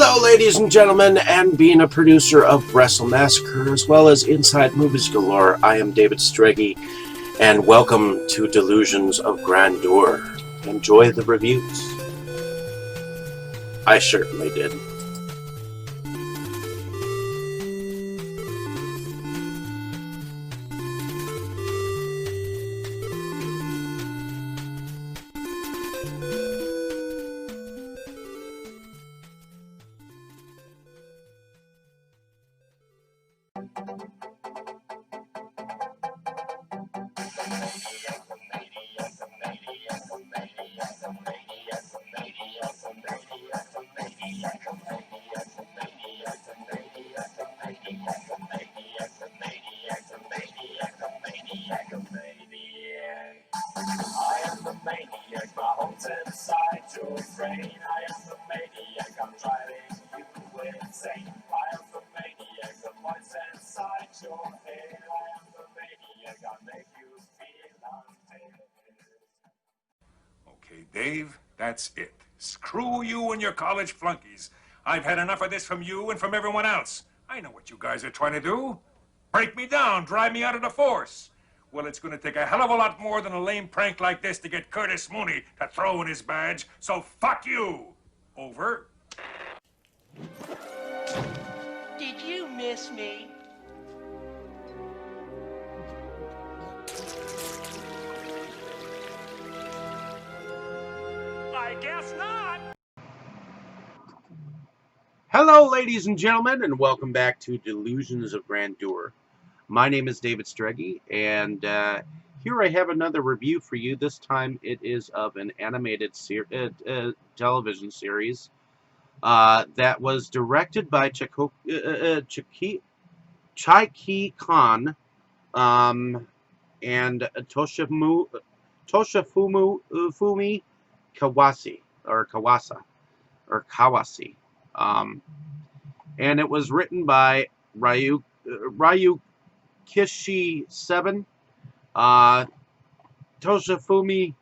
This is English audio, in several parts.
Hello, ladies and gentlemen, and being a producer of Wrestle Massacre as well as Inside Movies Galore, I am David Streggy, and welcome to Delusions of Grandeur. Enjoy the reviews. I certainly did. Okay, Dave, that's it. Screw you and your college flunkies. I've had enough of this from you and from everyone else. I know what you guys are trying to do. Break me down, drive me out of the force. Well, it's going to take a hell of a lot more than a lame prank like this to get Curtis Mooney to throw in his badge, so fuck you. Over. Did you miss me? I guess not. Hello, ladies and gentlemen, and welcome back to Delusions of Grandeur. My name is David Streggy, and here I have another review for you. This time it is of an animated television series that was directed by Chiaki Kon and Toshifumi Kawasi. And it was written by Ryukishi 7, Toshifumi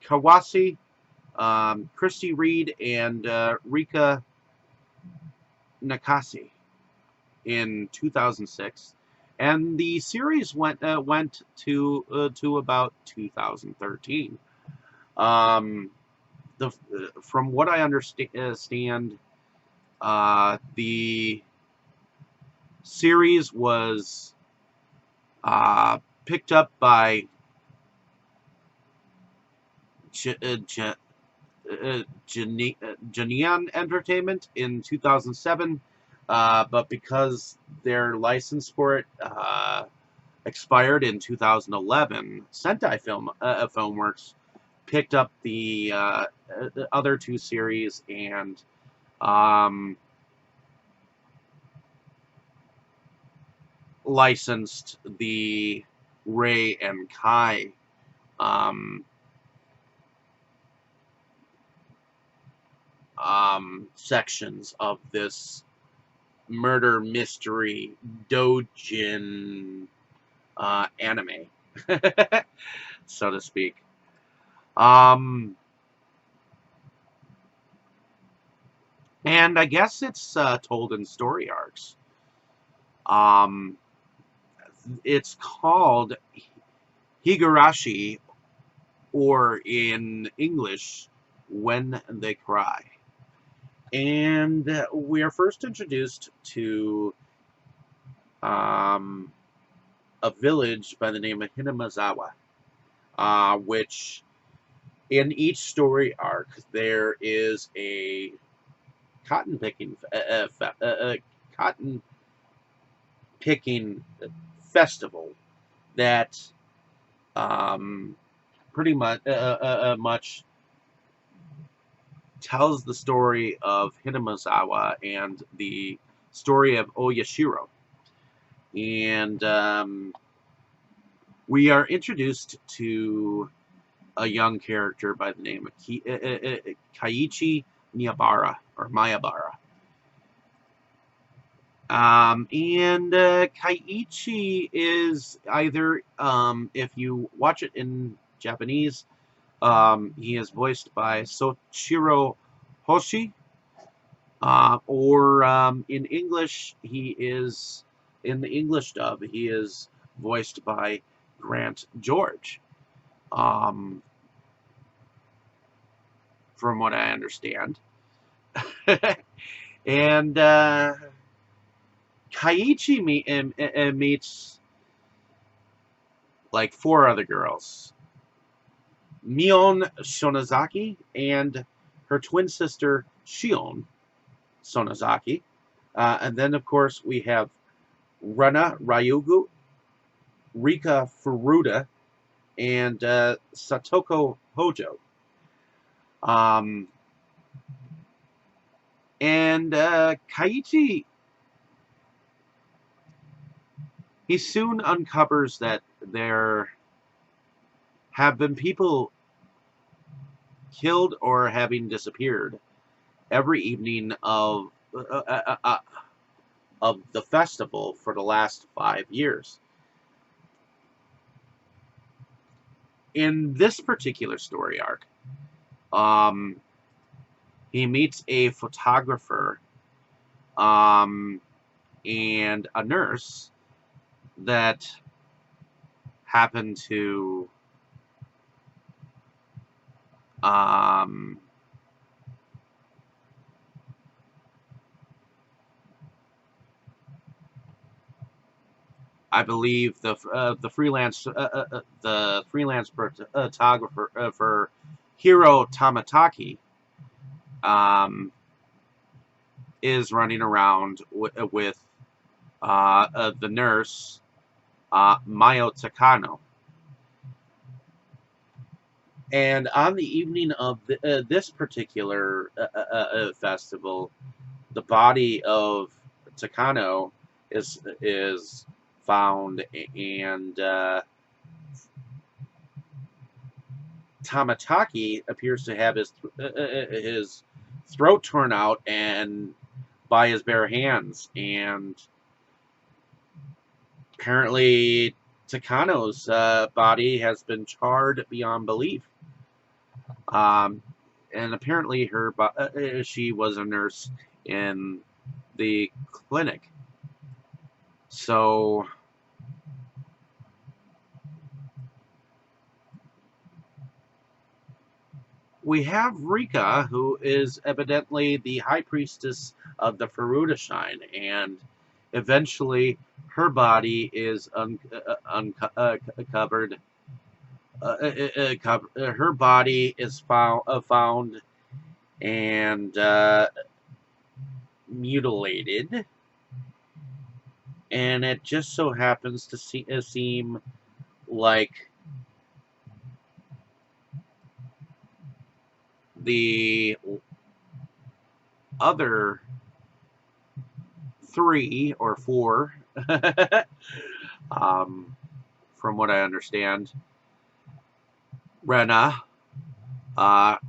Kawasi, Christy Reed, and Rika Nakasi in 2006, and the series went to about 2013. From what I understand, the series was picked up by Janian Entertainment in 2007, but because their license for it expired in 2011, Sentai Filmworks picked up the other two series and licensed the Rei and Kai sections of this murder mystery doujin anime, so to speak. And I guess it's told in story arcs. It's called Higurashi, or in English, When They Cry. And we are first introduced to a village by the name of Hinamazawa, which in each story arc there is a cotton picking festival that pretty much tells the story of Hinamazawa and the story of Oyashiro. And we are introduced to a young character by the name of Kaiichi Mayabara. And Kaiichi is either, if you watch it in Japanese, he is voiced by Soichiro Hoshi, Or in English, in the English dub, he is voiced by Grant George, um, from what I understand. And Kaiichi meets like four other girls: Mion Shonozaki and her twin sister Shion Sonozaki. And then, of course, we have Rana Ryugu, Rika Furuta, and Satoko Hojo. Um, and Kaiichi, he soon uncovers that there have been people killed or having disappeared every evening of the festival for the last 5 years. In this particular story arc, um, he meets a photographer and a nurse that happen to I believe the freelance photographer for Hiro Tamataki is running around with the nurse Mayo Takano. And on the evening of this particular festival, the body of Takano is found, and Tamataki appears to have his throat torn out and by his bare hands, and apparently Takano's body has been charred beyond belief. And apparently she was a nurse in the clinic. So we have Rika, who is evidently the high priestess of the Furuta Shrine, and eventually her body is uncovered. Her body is found and mutilated, and it just so happens to seem like the other 3 or 4, from what I understand, Rena,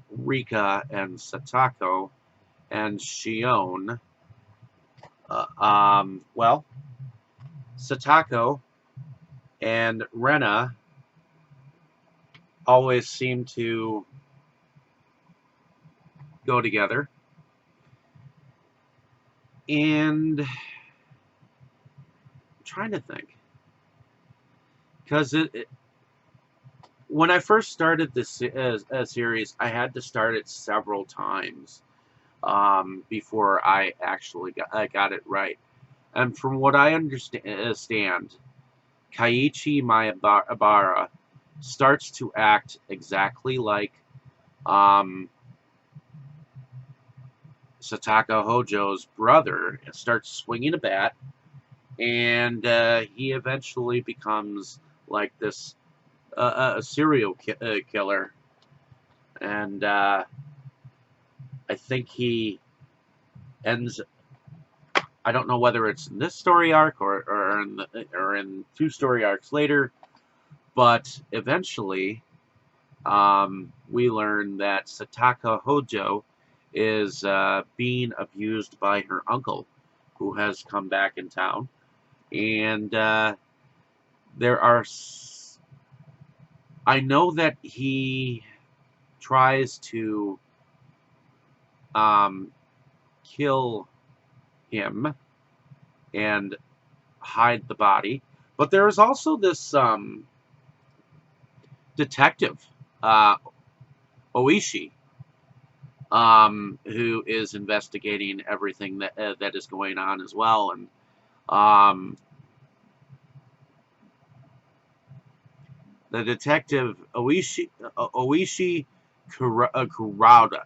Rika, and Satako, and Shion. Well, Satako and Rena always seem to go together. And I'm trying to think. Because when I first started this series, I had to start it several times before I actually got it right. And from what I understand, Kaiichi Maebara starts to act exactly like Sataka Hojo's brother. It starts swinging a bat, and he eventually becomes like this a serial killer. And I think he ends. I don't know whether it's in this story arc or in 2 story arcs later, but eventually we learn that Sataka Hojo is being abused by her uncle, who has come back in town, and there are. I know that he tries to kill him and hide the body. But there is also this detective, Oishi, who is investigating everything that is going on as well. And the detective Oishi Kurada,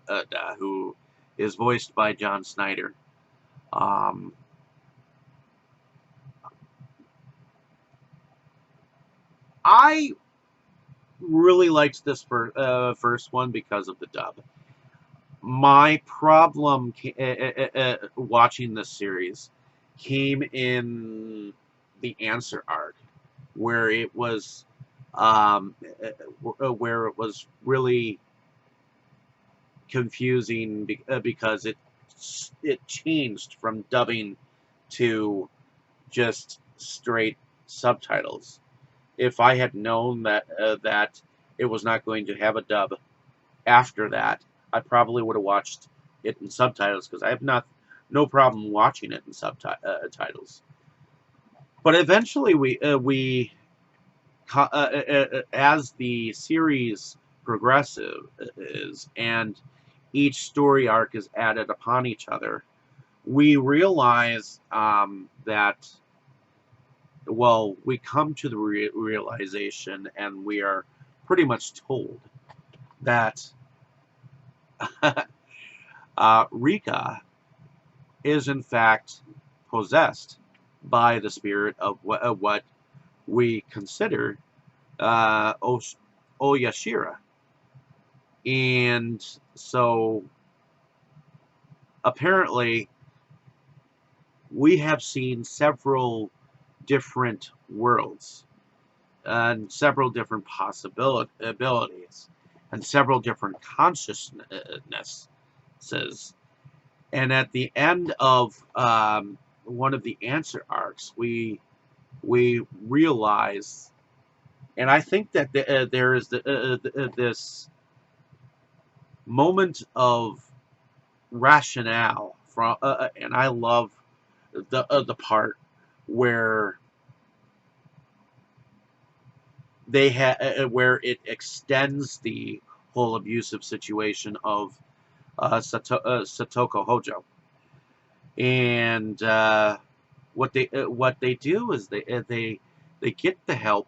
who is voiced by John Snyder. I really liked this first one because of the dub. My problem watching this series came in the answer arc, where it was really confusing because it changed from dubbing to just straight subtitles. If I had known that it was not going to have a dub after that, I probably would have watched it in subtitles, because I have no problem watching it in subtitles. But eventually, as the series progresses and each story arc is added upon each other, we realize that, well, we come to the realization, and we are pretty much told that Rika is in fact possessed by the spirit of what we consider Oyashira. And so apparently we have seen several different worlds and several different possibilities and several different consciousnesses. And at the end of one of the answer arcs, we realize, and I think that there is this moment of rationale from, and I love the part where where it extends the whole abusive situation of Satoko Hojo, and what they do is they get the help.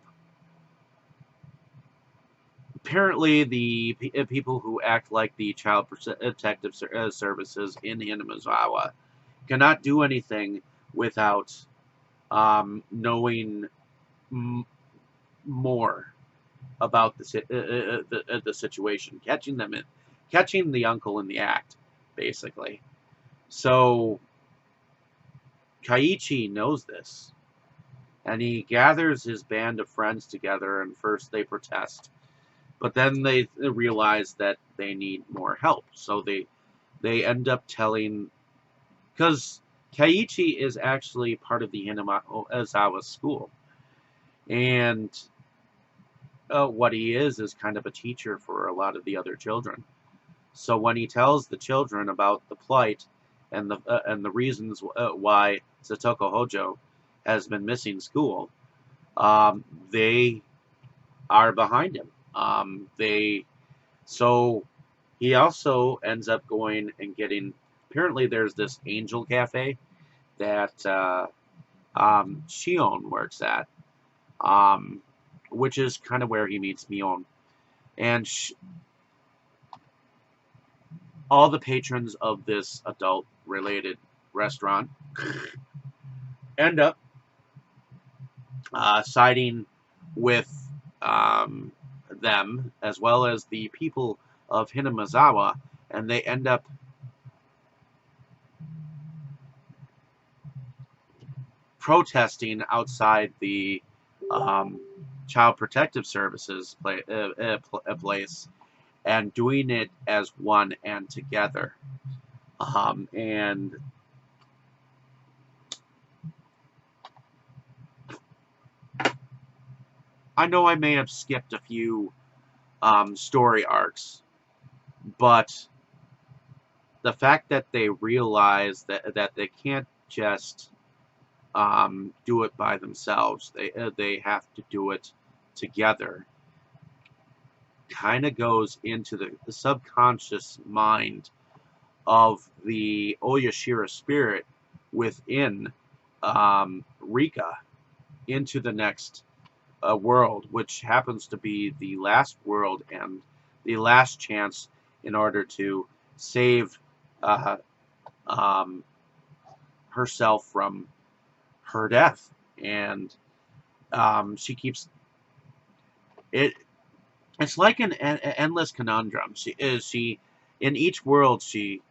Apparently, the people who act like the child protective services in Hinamizawa cannot do anything without knowing more about the situation, catching the uncle in the act, basically. So Kaiichi knows this, and he gathers his band of friends together, and first they protest, but then they realize that they need more help. So they end up telling, because Kaiichi is actually part of the Hinamizawa school, and what he is kind of a teacher for a lot of the other children. So when he tells the children about the plight and the reasons why Satoko Hojo has been missing school, they are behind him. So he also ends up going and getting. Apparently, there's this angel cafe that Shion works at, which is kind of where he meets Mion, and all the patrons of this adult-related restaurant end up siding with them, as well as the people of Hinamizawa, and they end up protesting outside the Child Protective Services place, and doing it as one and together. And I know I may have skipped a few story arcs, but the fact that they realize that they can't just do it by themselves. They have to do it together. Kind of goes into the subconscious mind of the Oyashira spirit within Rika into the next world, which happens to be the last world and the last chance in order to save uh, um, herself from her death. And she keeps it. It's like an endless conundrum. She in each world she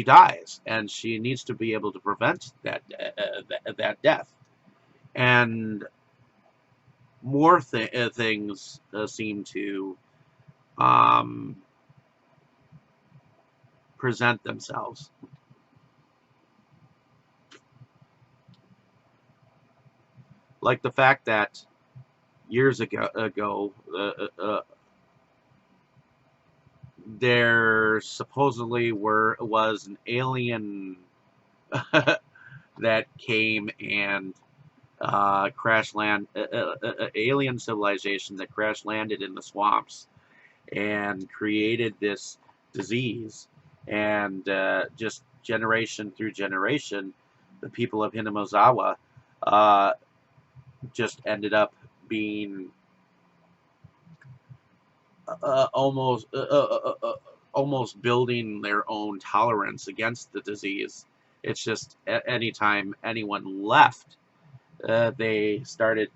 dies, and she needs to be able to prevent that death. And more things seem to um, present themselves. Like the fact that years ago there supposedly was an alien that came and crash land alien civilization that crash landed in the swamps and created this disease, and just generation through generation the people of Hinamazawa uh, just ended up being almost almost building their own tolerance against the disease. It's just anytime anyone left, they started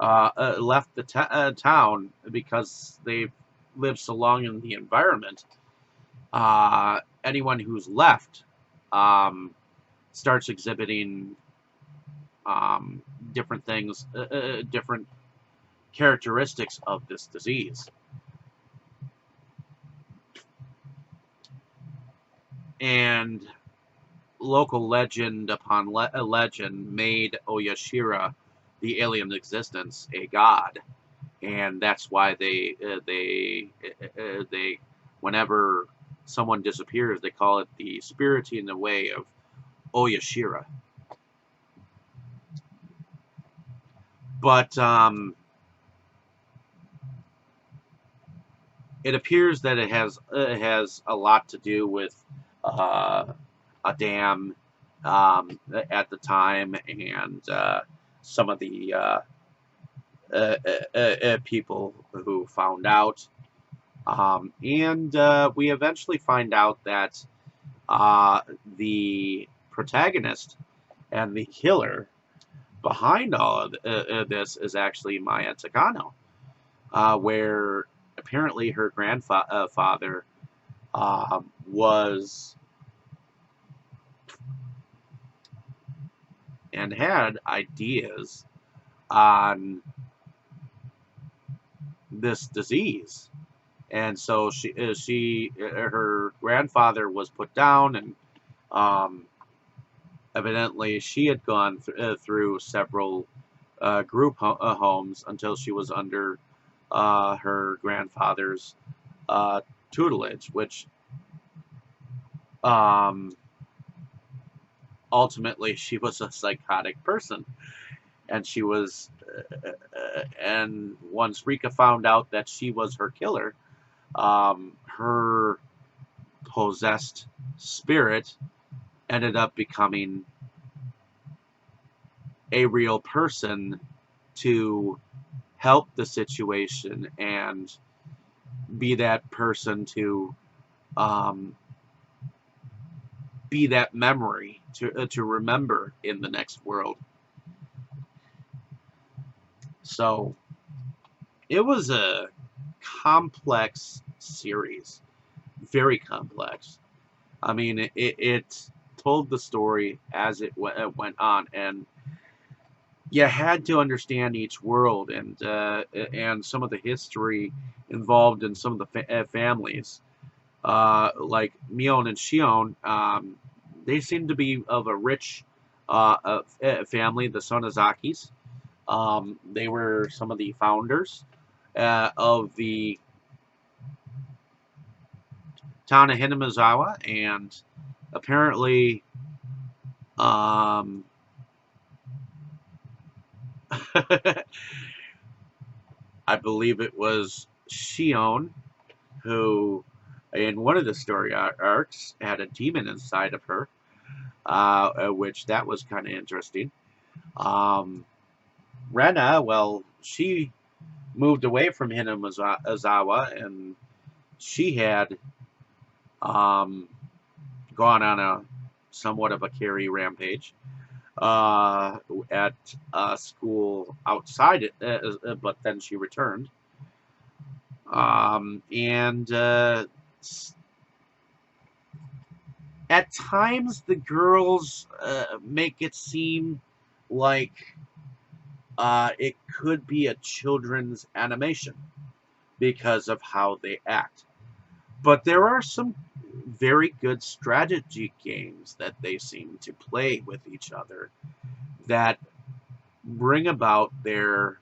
left the town because they've lived so long in the environment. Anyone who's left starts exhibiting different things, different characteristics of this disease. And local legend upon legend made Oyashira, the alien existence, a god, and that's why they whenever someone disappears, they call it the spirit in the way of Oyashira. But it appears that it has a lot to do with a dam at the time, and some of the people who found out. And we eventually find out that the protagonist and the killer behind all of this is actually Maya Takano, where apparently her grandfather was and had ideas on this disease. And so her grandfather was put down, and evidently she had gone through several group homes until she was under her grandfather's tutelage, which ultimately she was a psychotic person. And she was, and once Rika found out that she was her killer, her possessed spirit ended up becoming a real person to help the situation and be that person to be that memory to remember in the next world. So it was a complex series, very complex. I mean, it told the story as it went on, and you had to understand each world and some of the history involved in some of the families. Like Mion and Shion, they seem to be of a rich family, the Sonozakis. They were some of the founders of the town of Hinamizawa, and apparently, I believe it was Shion who, in one of the story arcs, had a demon inside of her, which that was kind of interesting. Um, Rena, well, she moved away from Hinamizawa, and she had um, gone on a somewhat of a carry rampage at a school outside it, but then she returned. And at times the girls make it seem like it could be a children's animation because of how they act. But there are some very good strategy games that they seem to play with each other that bring about their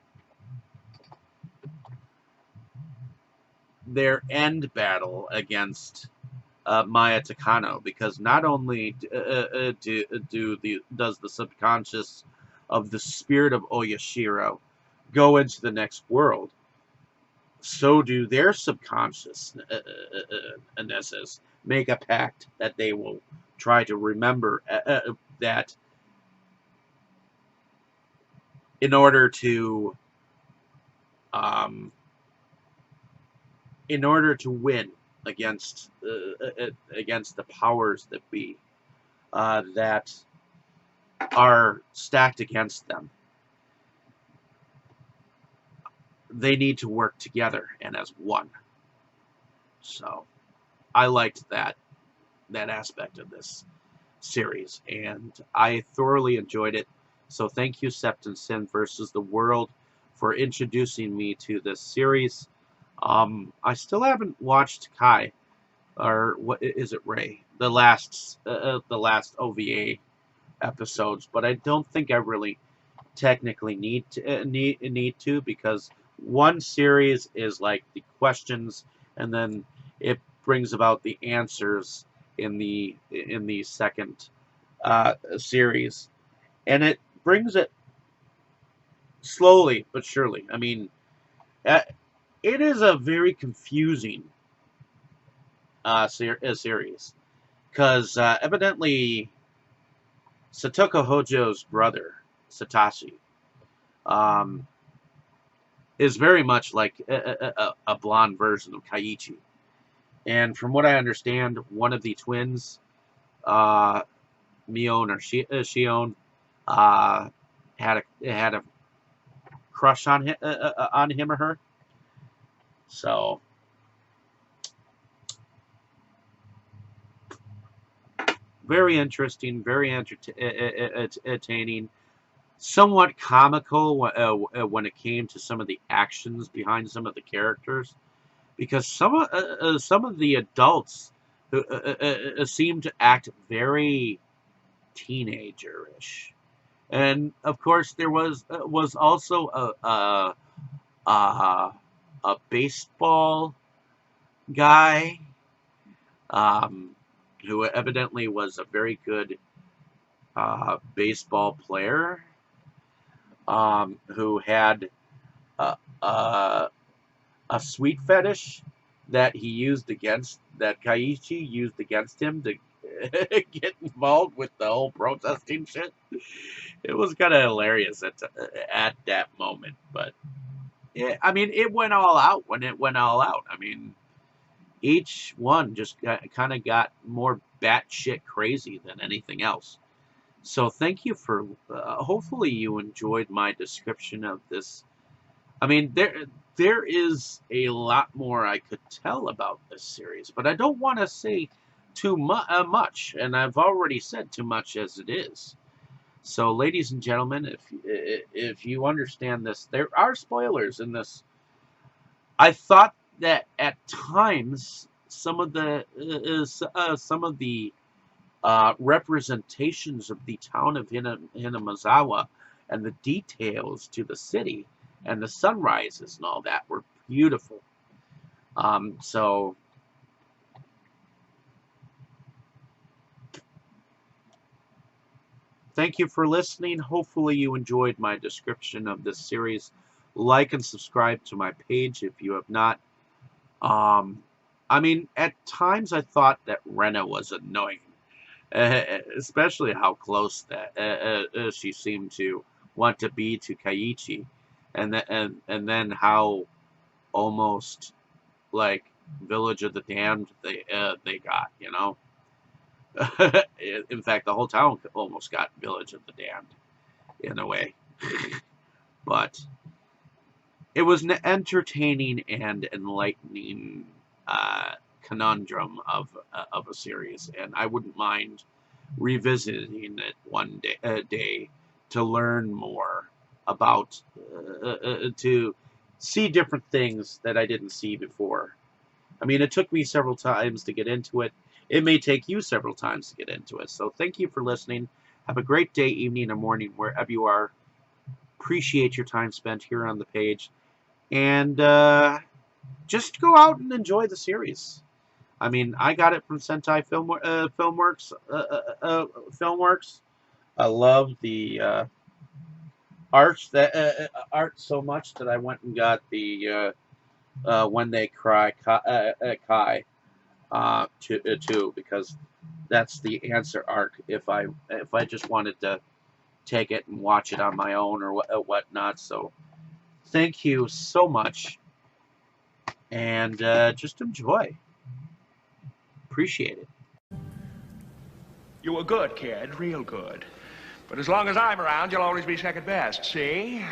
end battle against Maya Takano, because not only does the subconscious of the spirit of Oyashiro go into the next world, so do their subconsciousnesses make a pact that they will try to remember that in order to um, win against the powers that be that are stacked against them. They need to work together and as one. So I liked that aspect of this series, and I thoroughly enjoyed it. So thank you, Septon Sin versus the World, for introducing me to this series. I still haven't watched Kai, or what is it, Ray? The last OVA episodes, but I don't think I really technically need to, because one series is like the questions, and then it brings about the answers in the second series, and it brings it slowly but surely. I mean, uh, it is a very confusing series, because evidently Satoko Hojo's brother Satashi um, is very much like a blonde version of Kaiichi. And from what I understand, one of the twins, uh, Mion or Shion, uh, had a crush on him or her. So very interesting, very entertaining, somewhat comical when it came to some of the actions behind some of the characters, because some of the adults seem to act very teenagerish, and of course there was also a, a baseball guy, um, who evidently was a very good baseball player, who had a, a, a sweet fetish that Kaiichi used against him to get involved with the whole protesting shit. It was kind of hilarious at that moment, but yeah, I mean, it went all out when it went all out. I mean, each one just kind of got more batshit crazy than anything else. So thank you for. Hopefully, you enjoyed my description of this. I mean, there is a lot more I could tell about this series, but I don't want to say too much, and I've already said too much as it is. So, ladies and gentlemen, if you understand this, there are spoilers in this. I thought that at times some of the representations of the town of Hinamizawa and the details to the city and the sunrises and all that were beautiful. So thank you for listening. Hopefully you enjoyed my description of this series. Like and subscribe to my page if you have not. I mean, at times I thought that Rena was annoying, especially how close that she seemed to want to be to Kaiichi, and then how almost like Village of the Damned they got, you know. In fact, the whole town almost got Village of the Damned in a way, but it was an entertaining and enlightening conundrum of a series, and I wouldn't mind revisiting it one day to learn more about to see different things that I didn't see before. I mean, it took me several times to get into it. It may take you several times to get into it. So thank you for listening. Have a great day, evening, or morning, wherever you are. Appreciate your time spent here on the page. And just go out and enjoy the series. I mean, I got it from Sentai Filmworks. Filmworks. I love the art so much that I went and got the When They Cry Kai too, because that's the answer arc. If I just wanted to take it and watch it on my own or whatnot. So thank you so much, and just enjoy. Appreciate it. You were good, kid, real good. But as long as I'm around, you'll always be second best, see?